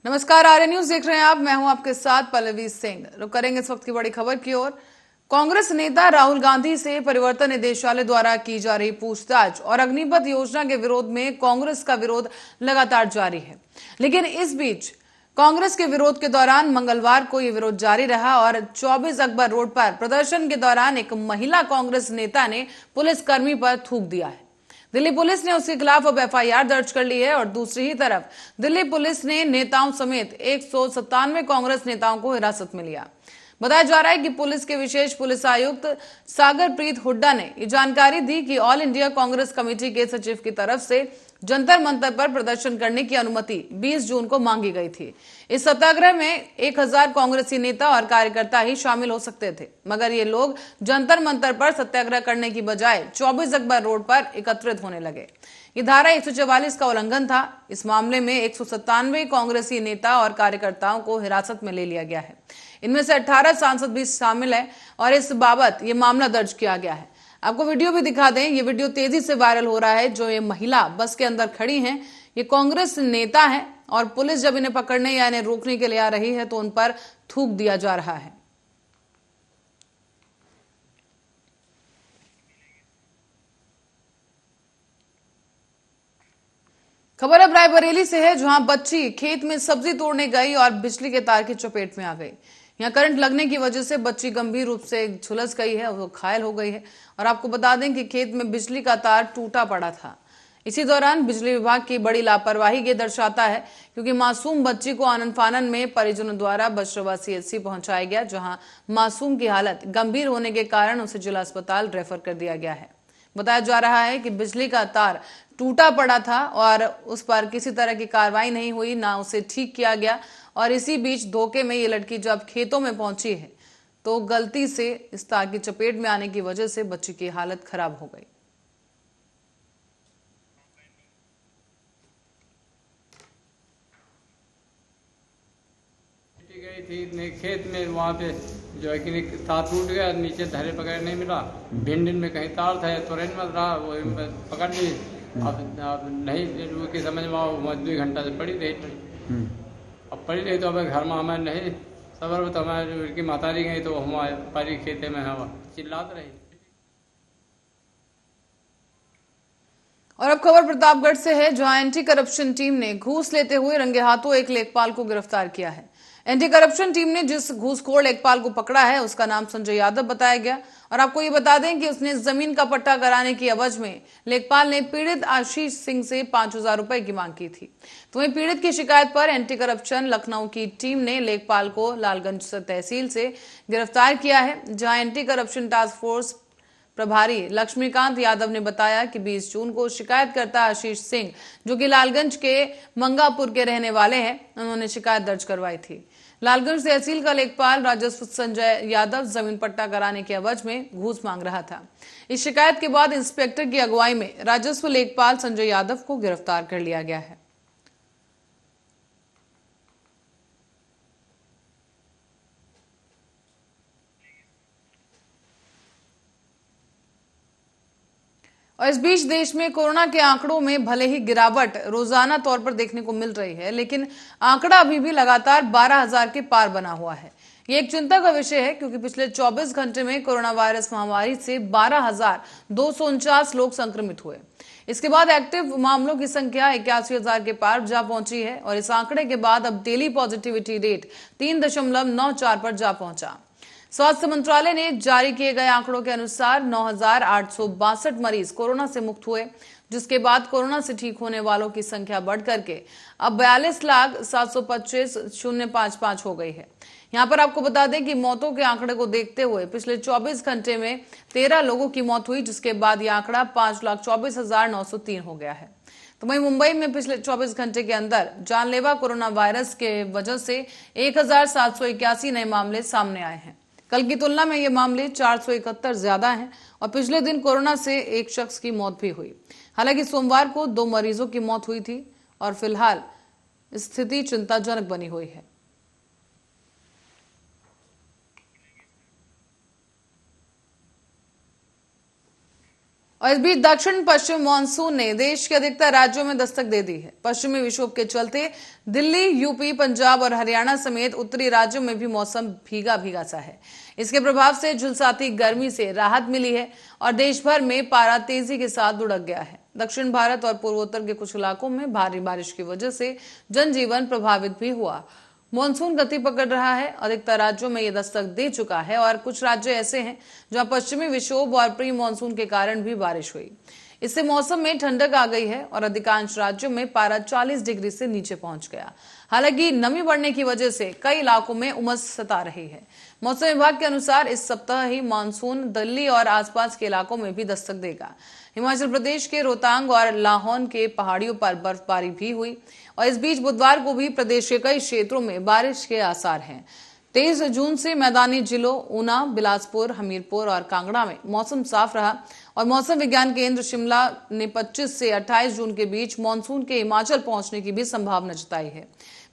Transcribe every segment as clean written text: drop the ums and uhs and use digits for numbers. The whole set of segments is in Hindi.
नमस्कार, आर्य न्यूज देख रहे हैं आप। मैं हूं आपके साथ पल्लवी सिंह। रुक करेंगे इस वक्त की बड़ी खबर की ओर। कांग्रेस नेता राहुल गांधी से परिवर्तन निदेशालय द्वारा की जा रही पूछताछ और अग्निपथ योजना के विरोध में कांग्रेस का विरोध लगातार जारी है। लेकिन इस बीच कांग्रेस के विरोध के दौरान मंगलवार को यह विरोध जारी रहा और 24 अकबर रोड पर प्रदर्शन के दौरान एक महिला कांग्रेस नेता ने पुलिसकर्मी पर थूक दिया है। दिल्ली पुलिस ने उसके खिलाफ अब एफआईआर दर्ज कर ली है और दूसरी ही तरफ दिल्ली पुलिस ने नेताओं समेत 197 कांग्रेस नेताओं को हिरासत में लिया। बताया जा रहा है कि पुलिस के विशेष पुलिस आयुक्त सागरप्रीत हुड्डा ने ये जानकारी दी कि ऑल इंडिया कांग्रेस कमेटी के सचिव की तरफ से जंतर मंतर पर प्रदर्शन करने की अनुमति 20 जून को मांगी गई थी। इस सत्याग्रह में 1000 कांग्रेसी नेता और कार्यकर्ता ही शामिल हो सकते थे, मगर ये लोग जंतर मंतर पर सत्याग्रह करने की बजाय 24 अकबर रोड पर एकत्रित होने लगे। ये धारा 144 का उल्लंघन था। इस मामले में 197 कांग्रेसी नेता और कार्यकर्ताओं को हिरासत में ले लिया गया है। इनमें से 18 सांसद भी शामिल है और इस बाबत ये मामला दर्ज किया गया है। आपको वीडियो भी दिखा दें। ये वीडियो तेजी से वायरल हो रहा है। जो ये महिला बस के अंदर खड़ी हैं, ये कांग्रेस नेता है और पुलिस जब इन्हें पकड़ने या इन्हें रोकने के लिए आ रही है तो उन पर थूक दिया जा रहा है। खबर अब रायबरेली से है, जहां बच्ची खेत में सब्जी तोड़ने गई और बिजली के तार की चपेट में आ गई। यहां करंट लगने की वजह से बच्ची गंभीर रूप से झुलस गई है, वो घायल हो गई है। और आपको बता दें कि खेत में बिजली का तार टूटा पड़ा था। इसी दौरान बिजली विभाग की बड़ी लापरवाही ये दर्शाता है, क्योंकि मासूम बच्ची को आनन फानन में परिजनों द्वारा बशरवा सीएचसी पहुंचाया गया, जहां मासूम की हालत गंभीर होने के कारण उसे जिला अस्पताल रेफर कर दिया गया है। बताया जा रहा है कि बिजली का तार टूटा पड़ा था और उस पर किसी तरह की कार्रवाई नहीं हुई, ना उसे ठीक किया गया। और इसी बीच धोखे में ये लड़की जब खेतों में पहुंची है तो गलती से इस तार की चपेट में आने की वजह से बच्ची की हालत खराब हो गई। गई थी खेत में, वहाँ पे जो है कि तार टूट गया, नीचे धरे पकड़ नहीं मिला। भिंडिन में कहीं तार था, तुरंत मत रहा, वो पकड़ ली। अब नहीं कि समझ में आओ, 2 घंटा से पड़ी रही। अब पड़ी रही तो अब घर में हमें नहीं सबर, तो हमारी मातारी गई तो हमारे पारी खेते में हवा चिल्लात रही। और अब खबर प्रतापगढ़ से है, जहां एंटी करप्शन टीम ने घूस लेते हुए रंगे हाथों एक लेखपाल को गिरफ्तार किया है। एंटी करप्शन टीम ने जिस घूसखोर लेखपाल को पकड़ा है उसका नाम संजय यादव बताया गया। और आपको ये बता दें कि उसने जमीन का पट्टा कराने की एवज में लेखपाल ने पीड़ित आशीष सिंह से 5000 रुपए की मांग की थी। तो वहीं पीड़ित की शिकायत पर एंटी करप्शन लखनऊ की टीम ने लेखपाल को लालगंज तहसील से गिरफ्तार किया है, जहां एंटी करप्शन टास्क फोर्स प्रभारी लक्ष्मीकांत यादव ने बताया कि 20 जून को शिकायतकर्ता आशीष सिंह, जो कि लालगंज के मंगापुर के रहने वाले हैं, उन्होंने शिकायत दर्ज करवाई थी। लालगंज तहसील का लेखपाल राजस्व संजय यादव जमीन पट्टा कराने के एवज में घूस मांग रहा था। इस शिकायत के बाद इंस्पेक्टर की अगुवाई में राजस्व लेखपाल संजय यादव को गिरफ्तार कर लिया गया है। और इस बीच देश में कोरोना के आंकड़ों में भले ही गिरावट रोजाना तौर पर देखने को मिल रही है, लेकिन आंकड़ा अभी भी लगातार 12,000 के पार बना हुआ है। ये एक चिंता का विषय है, क्योंकि पिछले 24 घंटे में कोरोना वायरस महामारी से 12,249 लोग संक्रमित हुए। इसके बाद एक्टिव मामलों की संख्या 81,000 के पार जा पहुंची है और इस आंकड़े के बाद अब डेली पॉजिटिविटी रेट 3.94 पर जा पहुंचा। स्वास्थ्य मंत्रालय ने जारी किए गए आंकड़ों के अनुसार 9,862 मरीज कोरोना से मुक्त हुए, जिसके बाद कोरोना से ठीक होने वालों की संख्या बढ़कर के अब 42,725,055 हो गई है। यहां पर आपको बता दें कि मौतों के आंकड़े को देखते हुए पिछले 24 घंटे में 13 लोगों की मौत हुई, जिसके बाद यह आंकड़ा 5,24,903 हो गया है। तो वहीं मुंबई में पिछले 24 घंटे के अंदर जानलेवा कोरोना वायरस के वजह से 1,781 नए मामले सामने आए हैं। कल की तुलना में ये मामले 471 ज्यादा हैं और पिछले दिन कोरोना से एक शख्स की मौत भी हुई। हालांकि सोमवार को 2 मरीजों की मौत हुई थी और फिलहाल स्थिति चिंताजनक बनी हुई है। और इस बीच दक्षिण पश्चिम मानसून ने देश के अधिकतर राज्यों में दस्तक दे दी है। पश्चिमी विक्षोभ के चलते दिल्ली, यूपी, पंजाब और हरियाणा समेत उत्तरी राज्यों में भी मौसम भीगा भीगा सा है। इसके प्रभाव से झुलसाती गर्मी से राहत मिली है और देश भर में पारा तेजी के साथ लुढ़क गया है। दक्षिण भारत और पूर्वोत्तर के कुछ इलाकों में भारी बारिश की वजह से जनजीवन प्रभावित भी हुआ। मानसून गति पकड़ रहा है, अधिकतर राज्यों में यह दस्तक दे चुका है और कुछ राज्य ऐसे हैं जहां पश्चिमी विक्षोभ और प्री मानसून के कारण भी बारिश हुई। इससे मौसम में ठंडक आ गई है और अधिकांश राज्यों में पारा 40 डिग्री से नीचे पहुंच गया। हालांकि नमी बढ़ने की वजह से कई इलाकों में उमस सता रही है। मौसम विभाग के अनुसार इस सप्ताह ही मानसून दिल्ली और आसपास के इलाकों में भी दस्तक देगा। हिमाचल प्रदेश के रोहतांग और लाहौल के पहाड़ियों पर बर्फबारी भी हुई और इस बीच बुधवार को भी प्रदेश के कई क्षेत्रों में बारिश के आसार हैं। 23 जून से मैदानी जिलों ऊना, बिलासपुर, हमीरपुर और कांगड़ा में मौसम साफ रहा और मौसम विज्ञान केंद्र शिमला ने 25 से 28 जून के बीच मानसून के हिमाचल पहुंचने की भी संभावना जताई है।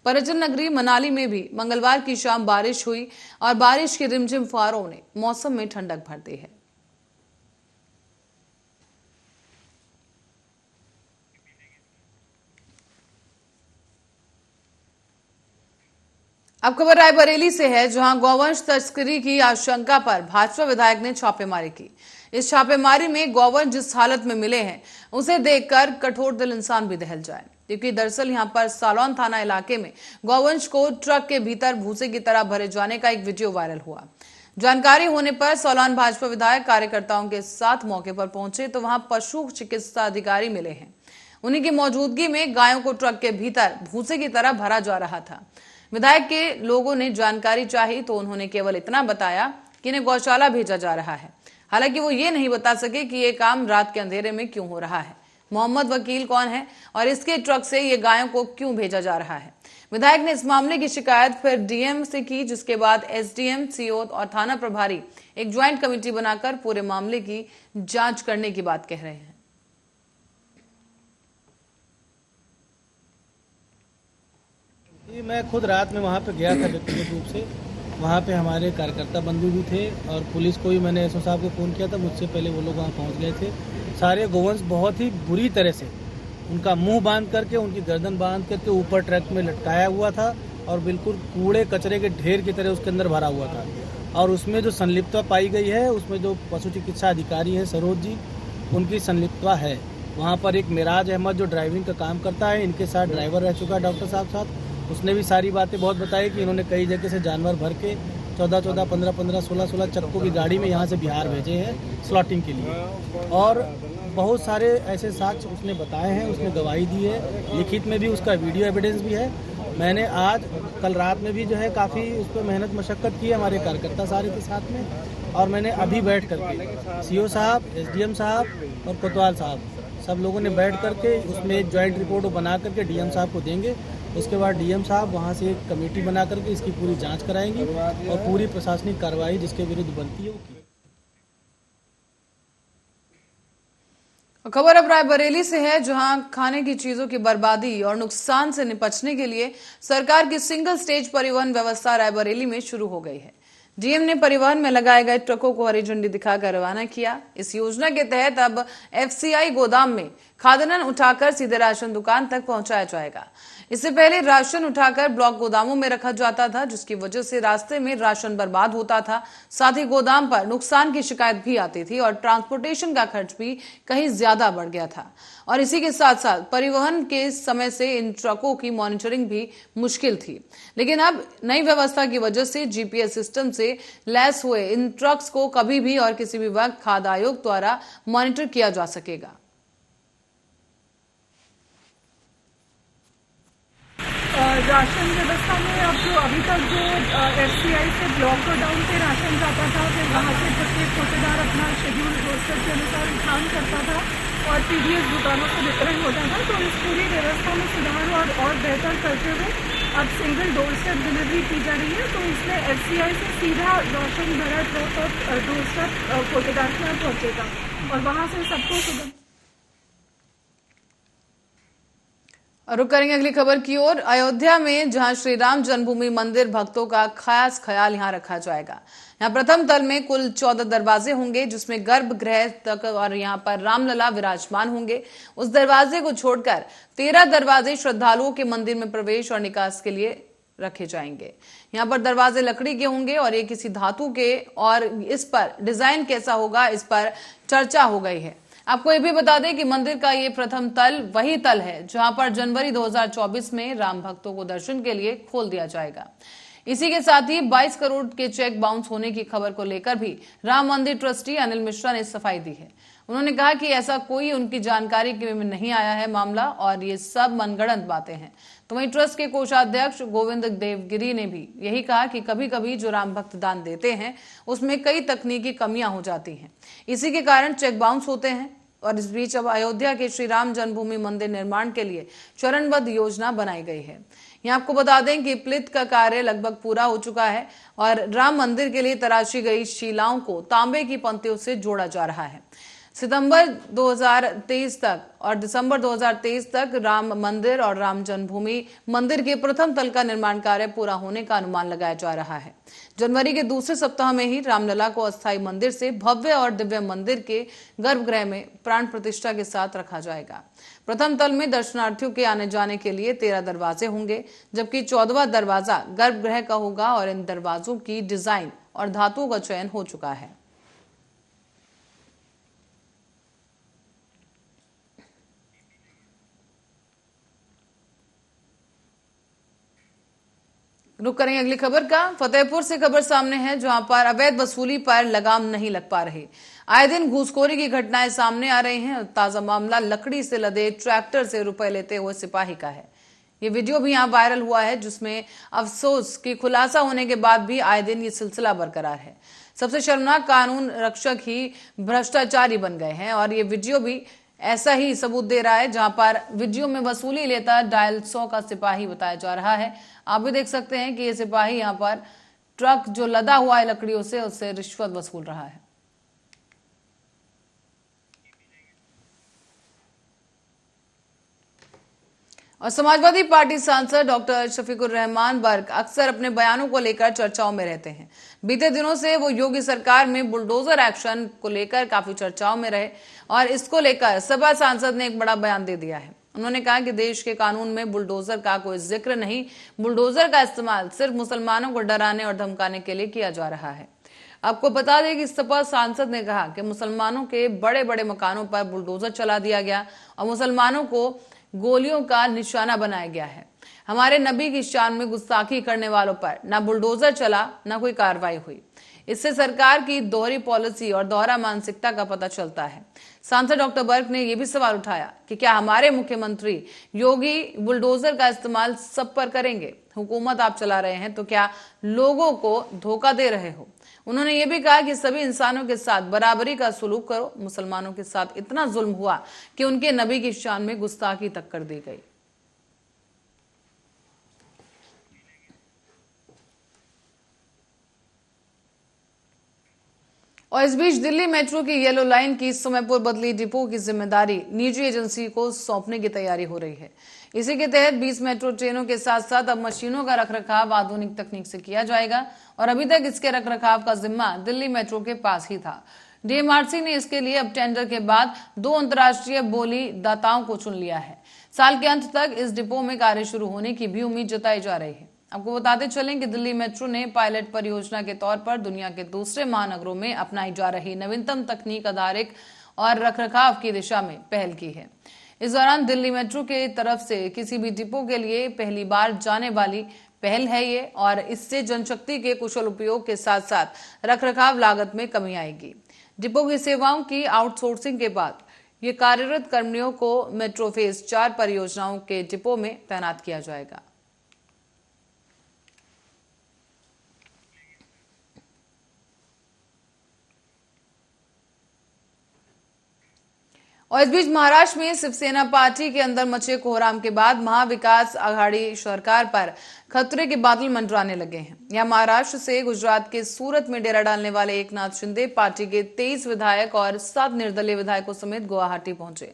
पर्यटन नगरी मनाली में भी मंगलवार की शाम बारिश हुई और बारिश की रिमझिम फुहारों ने मौसम में ठंडक भर दी है। अब खबर रायबरेली से है, जहां गौवंश तस्करी की आशंका पर भाजपा विधायक ने छापेमारी की। इस छापेमारी में गौवंश जिस हालत में मिले हैं उसे देखकर कठोर दिल इंसान भी दहल जाए, क्योंकि दरअसल यहां पर सालौन थाना इलाके में गौवंश को ट्रक के भीतर भूसे की तरह भरे जाने का एक वीडियो वायरल हुआ। जानकारी होने पर सोलान भाजपा विधायक कार्यकर्ताओं के साथ मौके पर पहुंचे तो वहां पशु चिकित्सा अधिकारी मिले हैं। उन्हीं की मौजूदगी में गायों को ट्रक के भीतर भूसे की तरह भरा जा रहा था। विधायक के लोगों ने जानकारी चाही तो उन्होंने केवल इतना बताया कि इन्हें गौशाला भेजा जा रहा है। हालांकि वो ये नहीं बता सके कि ये काम रात के अंधेरे में क्यों हो रहा है, मोहम्मद वकील कौन है और इसके ट्रक से ये गायों को क्यों भेजा जा रहा है। विधायक ने इस मामले की शिकायत फिर डीएम से की, जिसके बाद एसडीएम, सीओ और थाना प्रभारी एक ज्वाइंट कमेटी बनाकर पूरे मामले की जांच करने की बात कह रहे हैं। मैं खुद रात में वहाँ पे गया था व्यक्तिगत रूप से। वहाँ पे हमारे कार्यकर्ता बंधु भी थे और पुलिस को भी मैंने एसओ साहब को फ़ोन किया था, मुझसे पहले वो लोग वहाँ पहुँच गए थे। सारे गोवंश बहुत ही बुरी तरह से उनका मुंह बांध करके, उनकी गर्दन बांध करके ऊपर ट्रक में लटकाया हुआ था और बिल्कुल कूड़े कचरे के ढेर की तरह उसके अंदर भरा हुआ था। और उसमें जो संलिप्तता पाई गई है, उसमें जो पशु चिकित्सा अधिकारी हैं सरोज जी, उनकी संलिप्तता है। वहाँ पर एक मिराज अहमद जो ड्राइविंग का काम करता है, इनके साथ ड्राइवर रह चुका है डॉक्टर साहब साथ, उसने भी सारी बातें बहुत बताई कि इन्होंने कई जगह से जानवर भर के 14-14, 15-15, 16-16 चक्कों की गाड़ी में यहाँ से बिहार भेजे हैं स्लॉटिंग के लिए। और बहुत सारे ऐसे साक्ष्य उसने बताए हैं, उसने गवाही दी है, लिखित में भी उसका वीडियो एविडेंस भी है। मैंने आज कल रात में भी जो है काफ़ी उस पर मेहनत मशक्क़त की है हमारे कार्यकर्ता सारे के साथ में। और मैंने अभी बैठ करके सीओ साहब, एसडीएम साहब और कोतवाल साहब सब लोगों ने बैठ करके उसमें एक ज्वाइंट रिपोर्ट बना करके डीएम साहब को देंगे। उसके बाद डीएम साहब वहाँ से एक कमेटी बना करके इसकी पूरी जांच कराएंगी और पूरी प्रशासनिक कार्रवाई जिसके विरुद्ध बनती है वो की। खबर अब रायबरेली से है, जहां खाने की चीजों की बर्बादी और नुकसान से निपटने के लिए सरकार की सिंगल स्टेज परिवहन व्यवस्था रायबरेली में शुरू हो गई है। डीएम ने परिवहन में लगाए गए ट्रकों को हरी झंडी दिखाकर रवाना किया। इस योजना के तहत अब एफसीआई गोदाम में खाद्यान्न उठाकर सीधे राशन दुकान तक पहुंचाया जाएगा। इससे पहले राशन उठाकर ब्लॉक गोदामों में रखा जाता था, जिसकी वजह से रास्ते में राशन बर्बाद होता था। साथ ही गोदाम पर नुकसान की शिकायत भी आती थी और ट्रांसपोर्टेशन का खर्च भी कहीं ज्यादा बढ़ गया था। और इसी के साथ साथ परिवहन के समय से इन ट्रकों की मॉनिटरिंग भी मुश्किल थी। लेकिन अब नई व्यवस्था की वजह से जीपीएस सिस्टम से लैस हुए इन ट्रक्स को कभी भी और किसी भी वक्त खाद्य आयोग द्वारा मॉनिटर किया जा सकेगा। राशन व्यवस्था में अब जो अभी तक जो एफसीआई से ब्लॉक गोडाउन से राशन जाता था, फिर वहाँ से प्रत्येक ठेकेदार अपना शेड्यूल रोस्टर के अनुसार उठान करता था और पीडीएस दुकानों को वितरण होता था। तो इस पूरी व्यवस्था में सुधार और बेहतर करते हुए अब सिंगल डोर स्टेप डिलीवरी की जा रही है। तो इसमें एफसीआई से सीधा राशन भरा ट्रक और डोर स्टेप ठेकेदार के यहाँ पहुँचेगा और वहाँ से सबको और रुक करेंगे अगली खबर की ओर। अयोध्या में जहां श्री राम जन्मभूमि मंदिर भक्तों का खास ख्याल यहां रखा जाएगा। यहां प्रथम तल में कुल 14 दरवाजे होंगे, जिसमें गर्भगृह तक और यहां पर रामलला विराजमान होंगे। उस दरवाजे को छोड़कर 13 दरवाजे श्रद्धालुओं के मंदिर में प्रवेश और निकास के लिए रखे जाएंगे। यहाँ पर दरवाजे लकड़ी के होंगे और ये किसी धातु के, और इस पर डिजाइन कैसा होगा इस पर चर्चा हो गई है। आपको ये भी बता दें कि मंदिर का ये प्रथम तल वही तल है जहां पर जनवरी 2024 में राम भक्तों को दर्शन के लिए खोल दिया जाएगा। इसी के साथ ही 22 करोड़ के चेक बाउंस होने की खबर को लेकर भी राम मंदिर ट्रस्टी अनिल मिश्रा ने सफाई दी है। उन्होंने कहा कि ऐसा कोई उनकी जानकारी में नहीं आया है मामला, और ये सब मनगढ़ंत बातें हैं। तो वहीं ट्रस्ट के कोषाध्यक्ष गोविंद देवगिरी ने भी यही कहा कि कभी कभी जो राम भक्त दान देते हैं उसमें कई तकनीकी कमियां हो जाती हैं, इसी के कारण चेक बाउंस होते हैं। और इस बीच अब अयोध्या के श्री राम जन्मभूमि मंदिर निर्माण के लिए चरणबद्ध योजना बनाई गई है। यहाँ आपको बता दें कि प्लिथ का कार्य लगभग पूरा हो चुका है और राम मंदिर के लिए तराशी गई शिलाओं को तांबे की पंक्तियों से जोड़ा जा रहा है। सितंबर 2023 तक और दिसंबर 2023 तक राम मंदिर और राम जन्मभूमि मंदिर के प्रथम तल का निर्माण कार्य पूरा होने का अनुमान लगाया जा रहा है। जनवरी के दूसरे सप्ताह में ही रामलला को अस्थायी मंदिर से भव्य और दिव्य मंदिर के गर्भगृह में प्राण प्रतिष्ठा के साथ रखा जाएगा। प्रथम तल में दर्शनार्थियों के आने जाने के लिए 13 दरवाजे होंगे, जबकि 14वां दरवाजा गर्भगृह का होगा और इन दरवाजों की डिजाइन और धातुओं का चयन हो चुका है। रुक करेंगे अगली खबर का। फतेहपुर से खबर सामने है, जहां पर अवैध वसूली पर लगाम नहीं लग पा रही। आए दिन घूसखोरी की घटनाएं सामने आ रही हैं। ताजा मामला लकड़ी से लदे ट्रैक्टर से रुपए लेते हुए सिपाही का है। ये वीडियो भी यहां वायरल हुआ है, जिसमें अफसोस की खुलासा होने के बाद भी आए दिन ये सिलसिला बरकरार है। सबसे शर्मनाक, कानून रक्षक ही भ्रष्टाचारी बन गए हैं। और ये वीडियो भी ऐसा ही सबूत दे रहा है, जहां पर वीडियो में वसूली लेता डायल 100 का सिपाही बताया जा रहा है। आप भी देख सकते हैं कि ये सिपाही यहां पर ट्रक जो लदा हुआ है लकड़ियों से, उससे रिश्वत वसूल रहा है। और समाजवादी पार्टी सांसद डॉक्टर शफीकुर रहमान बर्क अक्सर अपने बयानों को लेकर चर्चाओं में रहते हैं। बीते दिनों से वो योगी सरकार में बुलडोजर एक्शन को लेकर काफी चर्चाओं में रहे और इसको लेकर सपा सांसद ने एक बड़ा बयान दे दिया है। उन्होंने कहा कि देश के कानून में बुलडोजर का कोई जिक्र नहीं, बुलडोजर का इस्तेमाल सिर्फ मुसलमानों को डराने और धमकाने के लिए किया जा रहा है। आपको बता दें कि सपा सांसद ने कहा कि मुसलमानों के बड़े बड़े मकानों पर बुलडोजर चला दिया गया और मुसलमानों को गोलियों का निशाना बनाया गया है। हमारे नबी की शान में गुस्ताखी करने वालों पर न बुलडोजर चला, न कोई कार्रवाई हुई। इससे सरकार की दोहरी पॉलिसी और दोहरा मानसिकता का पता चलता है। सांसद डॉक्टर बर्क ने यह भी सवाल उठाया कि क्या हमारे मुख्यमंत्री योगी बुलडोजर का इस्तेमाल सब पर करेंगे? हुकूमत आप चला रहे हैं तो क्या लोगों को धोखा दे रहे हो? उन्होंने ये भी कहा कि सभी इंसानों के साथ बराबरी का सलूक करो। मुसलमानों के साथ इतना जुल्म हुआ कि उनके नबी की शान में गुस्ताखी तक कर दी गई। और इस बीच दिल्ली मेट्रो की येलो लाइन की समयपुर बदली डिपो की जिम्मेदारी निजी एजेंसी को सौंपने की तैयारी हो रही है। इसी के तहत 20 मेट्रो ट्रेनों के साथ साथ अब मशीनों का रखरखाव आधुनिक तकनीक से किया जाएगा और अभी तक इसके रखरखाव का जिम्मा दिल्ली मेट्रो के पास ही था। डीएमआरसी ने इसके लिए अब टेंडर के बाद 2 अंतर्राष्ट्रीय बोली दाताओं को चुन लिया है। साल के अंत तक इस डिपो में कार्य शुरू होने की भी उम्मीद जताई जा रही है। आपको बताते चलें कि दिल्ली मेट्रो ने पायलट परियोजना के तौर पर दुनिया के दूसरे महानगरों में अपनाई जा रही नवीनतम तकनीक आधारित और रखरखाव की दिशा में पहल की है। इस दौरान दिल्ली मेट्रो की तरफ से किसी भी डिपो के लिए पहली बार जाने वाली पहल है ये, और इससे जनशक्ति के कुशल उपयोग के साथ साथ रखरखाव लागत में कमी आएगी। डिपो की सेवाओं की आउटसोर्सिंग के बाद ये कार्यरत कर्मियों को मेट्रो फेज 4 परियोजनाओं के डिपो में तैनात किया जाएगा। और इस बीच महाराष्ट्र में शिवसेना पार्टी के अंदर मचे कोहराम के बाद महाविकास आघाड़ी सरकार पर खतरे के बादल मंडराने लगे हैं। यहां महाराष्ट्र से गुजरात के सूरत में डेरा डालने वाले एकनाथ शिंदे पार्टी के 23 विधायक और 7 निर्दलीय विधायकों समेत गुवाहाटी पहुंचे।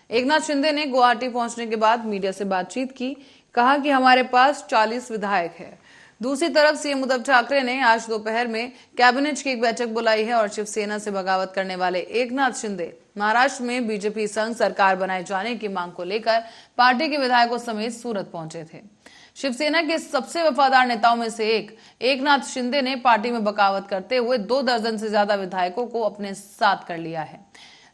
एकनाथ शिंदे ने गुवाहाटी पहुंचने के बाद मीडिया से बातचीत की, कहा कि हमारे पास 40 विधायक है। दूसरी तरफ सीएम उद्धव ठाकरे ने आज दोपहर में कैबिनेट की एक बैठक बुलाई है और शिवसेना से बगावत करने वाले एकनाथ शिंदे महाराष्ट्र में बीजेपी संग सरकार बनाए जाने की मांग को लेकर पार्टी के विधायकों समेत सूरत पहुंचे थे। शिवसेना के सबसे वफादार नेताओं में से एकनाथ शिंदे ने पार्टी में बगावत करते हुए 2 दर्जन से ज्यादा विधायकों को अपने साथ कर लिया है।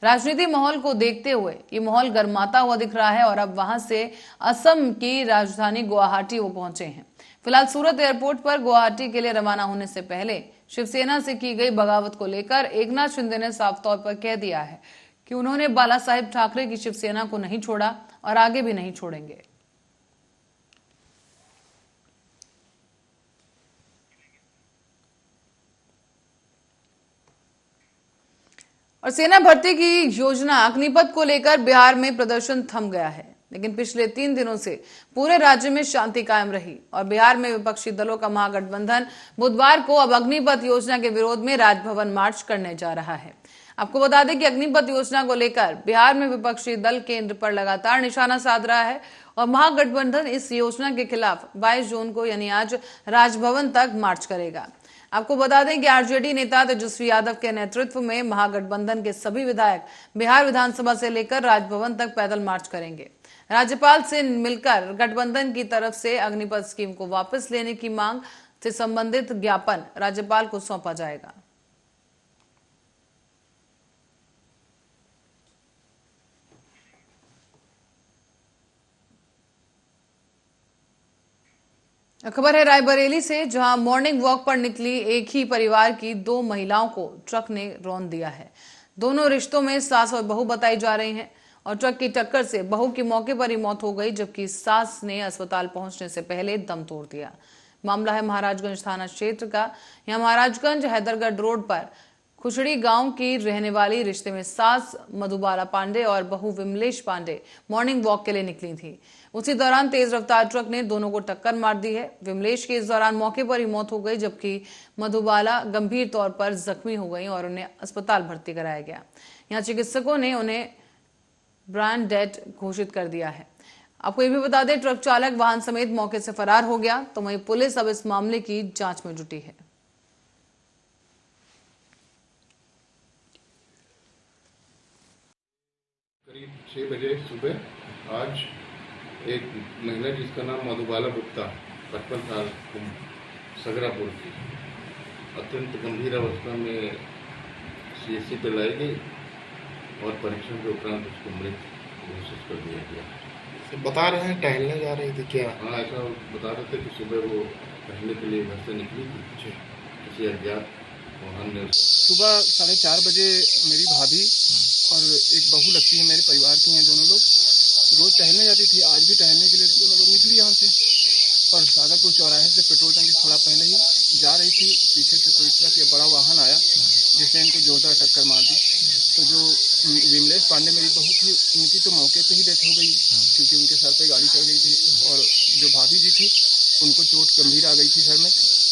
राजनीतिक माहौल को देखते हुए ये माहौल गर्माता हुआ दिख रहा है और अब वहां से असम की राजधानी गुवाहाटी वो पहुंचे हैं। फिलहाल सूरत एयरपोर्ट पर गुवाहाटी के लिए रवाना होने से पहले शिवसेना से की गई बगावत को लेकर एकनाथ शिंदे ने साफ तौर पर कह दिया है कि उन्होंने बाला साहेब ठाकरे की शिवसेना को नहीं छोड़ा और आगे भी नहीं छोड़ेंगे। और सेना भर्ती की योजना अग्निपथ को लेकर बिहार में प्रदर्शन थम गया है, लेकिन पिछले 3 दिनों से पूरे राज्य में शांति कायम रही और बिहार में विपक्षी दलों का महागठबंधन बुधवार को अब अग्निपथ योजना के विरोध में राजभवन मार्च करने जा रहा है। आपको बता दें कि अग्निपथ योजना को लेकर बिहार में विपक्षी दल केंद्र पर लगातार निशाना साध रहा है और महागठबंधन इस योजना के खिलाफ 22 जून को यानी आज राजभवन तक मार्च करेगा। आपको बता दें कि आरजेडी नेता तेजस्वी यादव के नेतृत्व में महागठबंधन के सभी विधायक बिहार विधानसभा से लेकर राजभवन तक पैदल मार्च करेंगे। राज्यपाल से मिलकर गठबंधन की तरफ से अग्निपथ स्कीम को वापस लेने की मांग से संबंधित ज्ञापन राज्यपाल को सौंपा जाएगा। खबर है रायबरेली से, जहां मॉर्निंग वॉक पर निकली एक ही परिवार की 2 महिलाओं को ट्रक ने रौंद दिया है। दोनों रिश्तों में सास और बहू बताई जा रही हैं और ट्रक की टक्कर से बहू की मौके पर ही मौत हो गई, जबकि सास ने अस्पताल पहुंचने से पहले दम तोड़ दिया। मामला है महाराजगंज थाना क्षेत्र का। यहां महाराजगंज हैदरगढ़ रोड पर खुशड़ी गांव की रहने वाली रिश्ते में सास मधुबाला पांडे और बहू विमलेश पांडे मॉर्निंग वॉक के लिए निकली थी। उसी दौरान तेज रफ्तार ट्रक ने दोनों को टक्कर मार दी है। विमलेश की इस दौरान मौके पर ही मौत हो गई, जबकि मधुबाला गंभीर तौर पर जख्मी हो गई और उन्हें अस्पताल भर्ती कराया गया। यहाँ चिकित्सकों ने उन्हें ब्रेन डेड घोषित कर दिया है। आपको ये भी बता दें, ट्रक चालक वाहन समेत मौके से फरार हो गया, तो वहीं पुलिस अब इस मामले की जांच में जुटी है। करीब 6 बजे सुबह आज एक महिला जिसका नाम मधुबाला गुप्ता 55 साल सगरापुर की अत्यंत गंभीर अवस्था में सीएससी पे लाई गई और परीक्षण के उपरांत उसको मृत घोषित कर दिया गया। बता रहे हैं टहलने जा रही थी क्या? हाँ, ऐसा बता रहे थे कि सुबह वो टहलने के लिए घर से निकली थी। किसी अज्ञात वाहन ने सुबह 4:30 बजे मेरी भाभी और एक बहू लगती है, मेरे परिवार की हैं दोनों लोग, रोज टहलने जाती थी। आज भी टहलने के लिए दोनों लोग निकली यहाँ से और सागरपुर चौराहे से पेट्रोल टंकी थोड़ा पहले ही जा रही थी। पीछे से कोई ट्रक या बड़ा वाहन आया जिसने इनको जोरदार टक्कर मार दी। तो जो विमलेश पांडे मेरी बहू थी, उनकी तो मौके पे ही डेथ हो गई क्योंकि उनके सर पे गाड़ी चढ़ गई थी, और जो भाभी जी थी उनको चोट गंभीर आ गई थी सर में,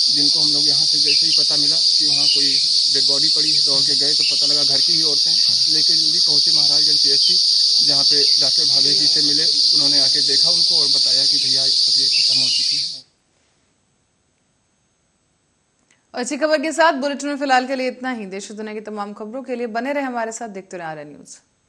जिनको हम लोग यहाँ से जैसे ही पता मिला कि वहाँ कोई डेड बॉडी पड़ी है, दौड़ के गए तो पता लगा घर की ही औरतें, लेके जल्दी पहुँचे महाराजगंज सीएचसी, जहाँ पे डॉक्टर भावेश जी से मिले। उन्होंने आके देखा उनको और बताया कि भैया अब ये खत्म हो चुकी है। और इसी खबर के साथ बुलेटिन में फिलहाल के लिए इतना ही। देश और दुनिया की तमाम खबरों के लिए बने रहे हमारे साथ, देखते रहे आर्या न्यूज।